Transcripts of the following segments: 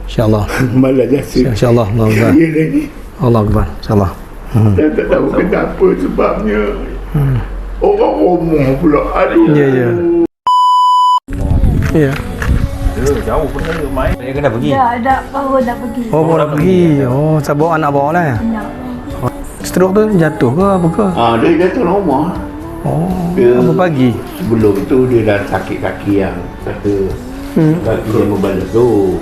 InsyaAllah. Malah jasa. InsyaAllah. Allah Akbar. Ya lagi. Allah Akbar. InsyaAllah. Saya tak tahu kenapa sebabnya. Orang romoh pula. Aduh. Ya, ya. Ya. Jauh pun dia main. Dia kena pergi. Dah baru dah pergi. Oh, baru pergi. Oh, saya bawa anak bawa lah. Stroke tu jatuh ke apa ke? Dia jatuh rumah. Oh, Dia- apa pagi? Sebelum tu dia dah sakit kaki yang kata kaki dia membalas tu.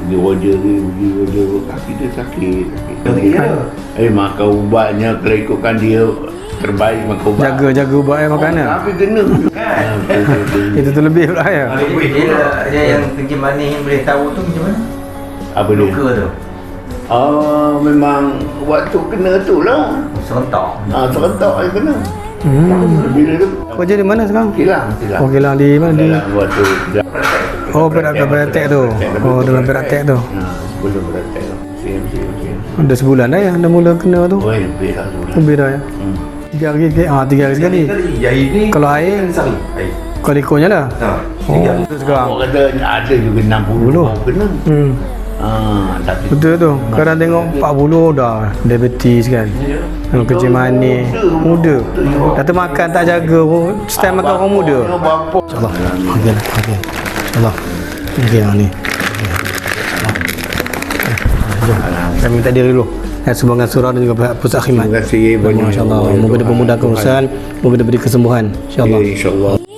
Dia wajah dia pergi wajah kaki dia sakit. Makan ubatnya kalau ikutkan dia terbaik makan ubat. Jaga ubat makanan. Tapi kena. Itu tu lebih pula ya. Dia yang pergi manis boleh tahu tu macam mana? Apa dia? Luka tu. Memang waktu kena tu lah. Serentak. Serentak dia kena. Bila tu Kerja di mana sekarang? hilang. Oh, kilang di mana? Di Waktu Oh, berat-berat tu. Oh, dengan berat tu. sebelum berantai tu. Siam. Dah sebulan dah ya, dah mula kena tu. Oh, lebih lah sebulan. Lebih dah ya. 3 hari ke? 3 hari sekali. Jari ni Kalau air, sekali. Air. kalau ikutnya lah. Ha. Oh, tu sekarang. Awak kata ada juga 60 orang kena. Tapi Betul tu. Kadang tengok 40 dah diabetes kan. Kerja manis. Muda. Dah termakan tak jaga pun. Style makan orang muda. InsyaAllah. Okey lah. Okey. InsyaAllah. Okey lah ni. Jom. Saya minta diri dulu. Sumbangan surah dan juga pihak pusat khidmat. terima kasih banyak. InsyaAllah. Moga dia memudahkan urusan. Moga dia beri kesembuhan. InsyaAllah. InsyaAllah.